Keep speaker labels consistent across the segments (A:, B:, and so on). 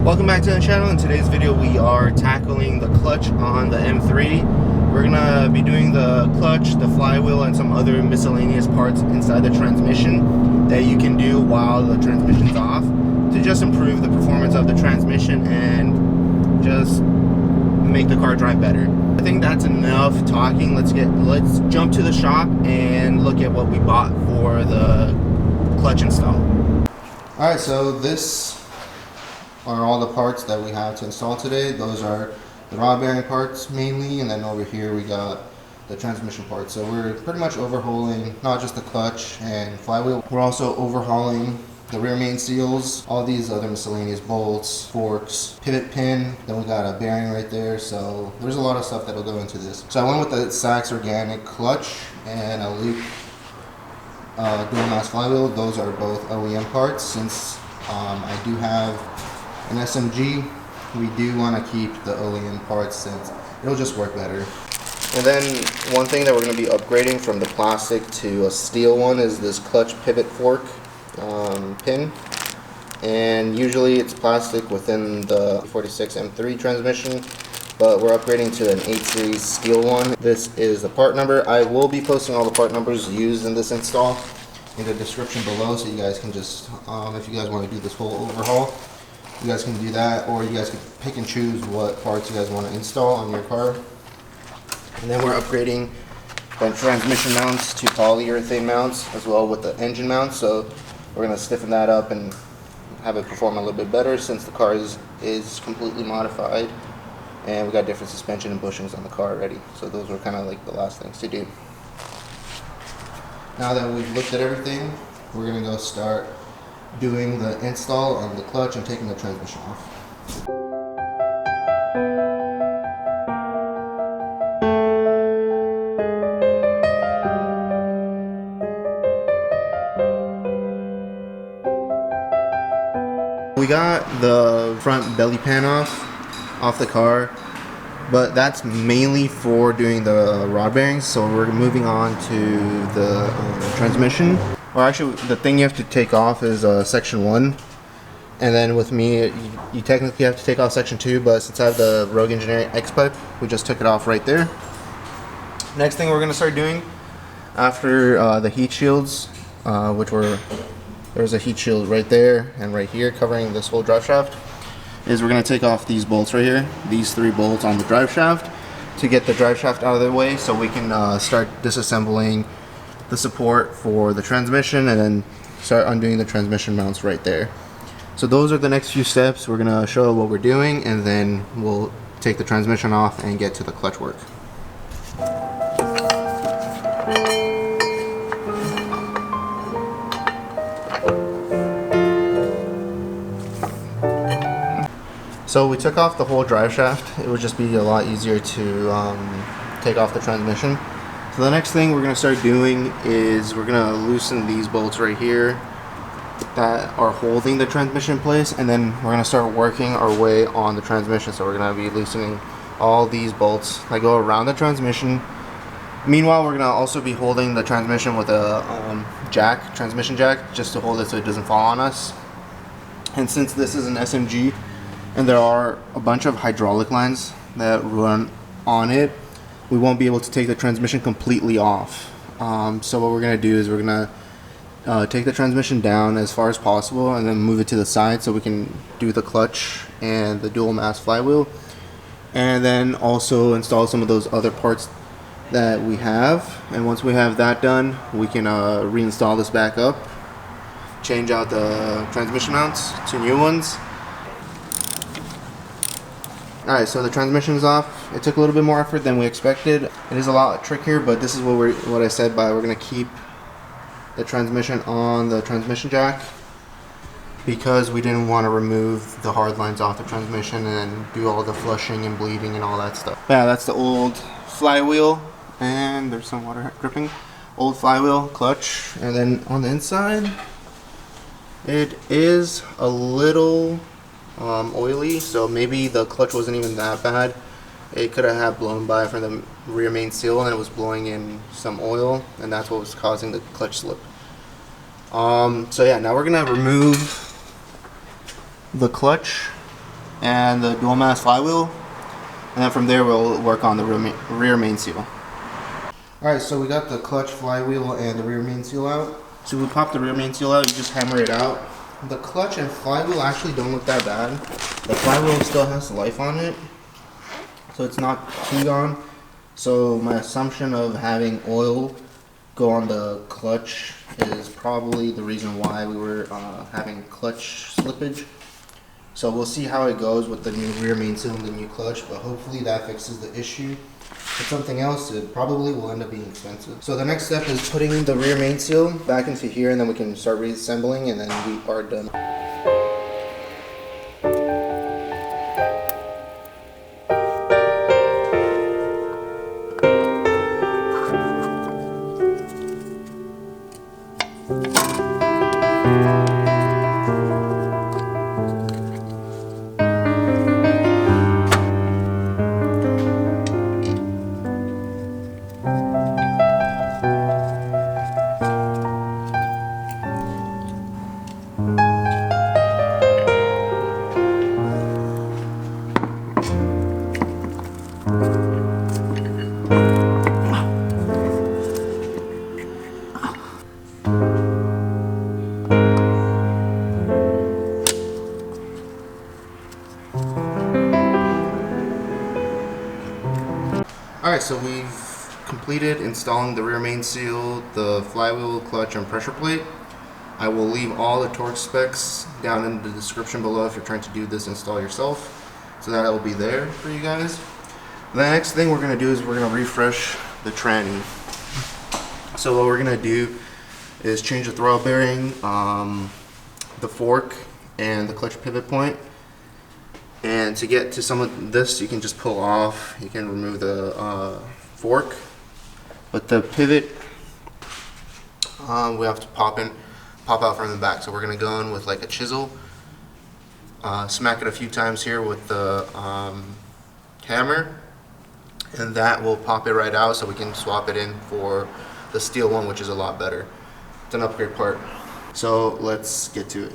A: Welcome back to the channel. In today's video we are tackling the clutch on the M3. We're gonna be doing the clutch, the flywheel, and some other miscellaneous parts inside the transmission that you can do while the transmission's off to just improve the performance of the transmission and just make the car drive better. I think that's enough talking. Let's jump to the shop and look at what we bought for the clutch install. Alright, so this are all the parts that we have to install today. Those are the rod bearing parts mainly, and then over here we got the transmission parts. So we're pretty much overhauling not just the clutch and flywheel, we're also overhauling the rear main seals, all these other miscellaneous bolts, forks, pivot pin, then we got a bearing right there. So there's a lot of stuff that'll go into this. So I went with the Sachs organic clutch and a loop dual mass flywheel. Those are both OEM parts. Since I do have an SMG, we do want to keep the OEM parts since it'll just work better. And then one thing that we're going to be upgrading from the plastic to a steel one is this clutch pivot fork pin. And usually it's plastic within the e46 M3 transmission, but we're upgrading to an 8 series steel one. This is the part number. I will be posting all the part numbers used in this install in the description below, so you guys can just, if you guys want to do this full overhaul, you guys can do that, or you guys can pick and choose what parts you guys want to install on your car. And then we're upgrading the transmission mounts to polyurethane mounts as well with the engine mounts. So we're going to stiffen that up and have it perform a little bit better since the car is completely modified. And we got different suspension and bushings on the car already. So those were kind of like the last things to do. Now that we've looked at everything, we're going to go start doing the install on the clutch and taking the transmission off. We got the front belly pan off the car, but that's mainly for doing the rod bearings. So we're moving on to the transmission. Or actually, the thing you have to take off is section 1, and then with me, you technically have to take off section 2, but since I have the Rogue Engineering X pipe, we just took it off right there. Next thing we're going to start doing after the heat shields, there's a heat shield right there and right here covering this whole drive shaft, is we're going to take off these bolts right here, these 3 bolts on the drive shaft, to get the drive shaft out of the way so we can start disassembling the support for the transmission and then start undoing the transmission mounts right there. So those are the next few steps. We're going to show what we're doing, and then we'll take the transmission off and get to the clutch work. So we took off the whole drive shaft. It would just be a lot easier to take off the transmission. So the next thing we're going to start doing is we're going to loosen these bolts right here that are holding the transmission in place, and then we're going to start working our way on the transmission. So we're going to be loosening all these bolts that go around the transmission. Meanwhile, we're going to also be holding the transmission with a transmission jack, just to hold it so it doesn't fall on us. And since this is an SMG and there are a bunch of hydraulic lines that run on it, we won't be able to take the transmission completely off. So what we're going to do is we're going to take the transmission down as far as possible and then move it to the side so we can do the clutch and the dual mass flywheel, and then also install some of those other parts that we have. And once we have that done, we can reinstall this back up, change out the transmission mounts to new ones. Alright, so the transmission is off. It took a little bit more effort than we expected. It is a lot trickier, but this is what I said by we're going to keep the transmission on the transmission jack, because we didn't want to remove the hard lines off the transmission and do all the flushing and bleeding and all that stuff. Yeah, that's the old flywheel, and there's some water dripping. Old flywheel, clutch, and then on the inside, it is a little oily, so maybe the clutch wasn't even that bad. It could have had blown by from the rear main seal, and it was blowing in some oil, and that's what was causing the clutch slip. So yeah, now we're gonna remove the clutch and the dual mass flywheel, and then from there we'll work on the rear main seal. Alright, so we got the clutch, flywheel, and the rear main seal out. So we pop the rear main seal out, you just hammer it out. The clutch and flywheel actually don't look that bad. The flywheel still has life on it, so it's not too gone. So my assumption of having oil go on the clutch is probably the reason why we were having clutch slippage. So we'll see how it goes with the new rear main seal and the new clutch, but hopefully that fixes the issue. If something else, it probably will end up being expensive. So the next step is putting the rear main seal back into here, and then we can start reassembling, and then we are done. Alright, so we've completed installing the rear main seal, the flywheel, clutch, and pressure plate. I will leave all the torque specs down in the description below if you're trying to do this install yourself, so that will be there for you guys. The next thing we're going to do is we're going to refresh the tranny. So what we're going to do is change the throttle bearing, the fork, and the clutch pivot point. And to get to some of this, you can just pull off. You can remove the fork, but the pivot we have to pop out from the back. So we're gonna go in with like a chisel, smack it a few times here with the hammer, and that will pop it right out. So we can swap it in for the steel one, which is a lot better. It's an upgrade part. So let's get to it.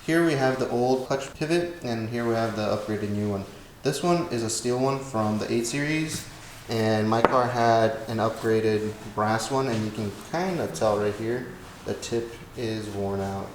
A: Here we have the old clutch pivot, and here we have the upgraded new one. This one is a steel one from the 8 series, and my car had an upgraded brass one, and you can kind of tell right here the tip is worn out.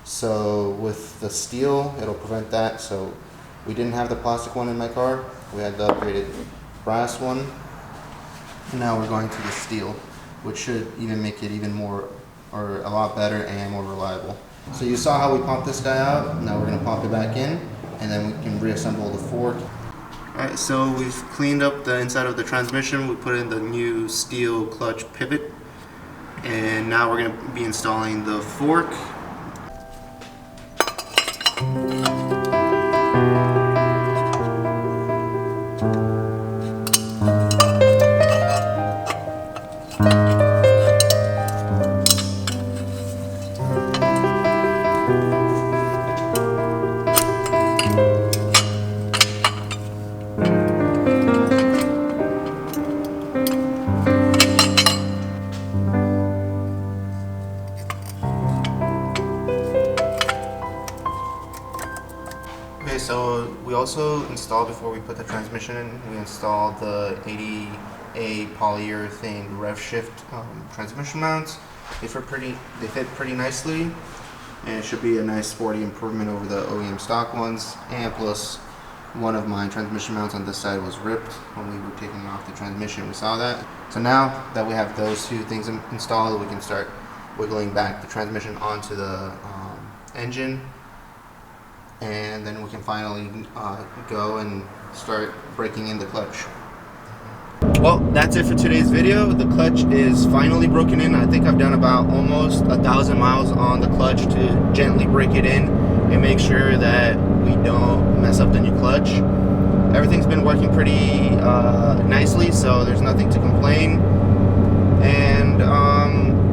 A: So with the steel, it'll prevent that. So we didn't have the plastic one in my car, we had the upgraded brass one. Now we're going to the steel, which should even make it even more, or a lot better and more reliable. So you saw how we popped this guy out. Now we're going to pop it back in, and then we can reassemble the fork. Alright, so we've cleaned up the inside of the transmission. We put in the new steel clutch pivot, and now we're going to be installing the fork. Okay, so we also installed, before we put the transmission in, we installed the 80A polyurethane Revshift transmission mounts. They fit pretty nicely, and it should be a nice sporty improvement over the OEM stock ones. And plus, one of my transmission mounts on this side was ripped when we were taking off the transmission. We saw that. So now that we have those two things installed, we can start wiggling back the transmission onto the engine, and then we can finally go and start breaking in the clutch. Well, that's it for today's video. The clutch is finally broken in. I think I've done about almost 1,000 miles on the clutch to gently break it in and make sure that we don't mess up the new clutch. Everything's been working pretty nicely, so there's nothing to complain. And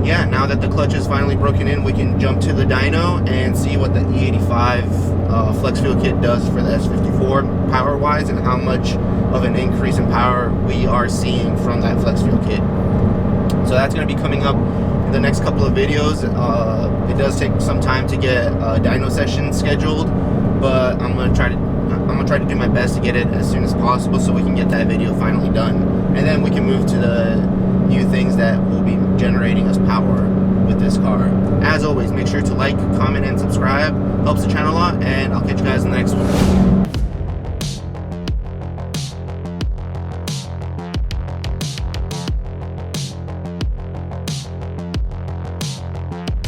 A: yeah, now that the clutch is finally broken in, we can jump to the dyno and see what the E45 flex fuel kit does for the S54 power wise, and how much of an increase in power we are seeing from that flex fuel kit. So that's going to be coming up in the next couple of videos. It does take some time to get a dyno session scheduled, but I'm going to try to do my best to get it as soon as possible so we can get that video finally done, and then we can move to the new things that will be generating us power with this car. As always, make sure to like, comment, and subscribe. Helps the channel a lot, and I'll catch you guys in the next one.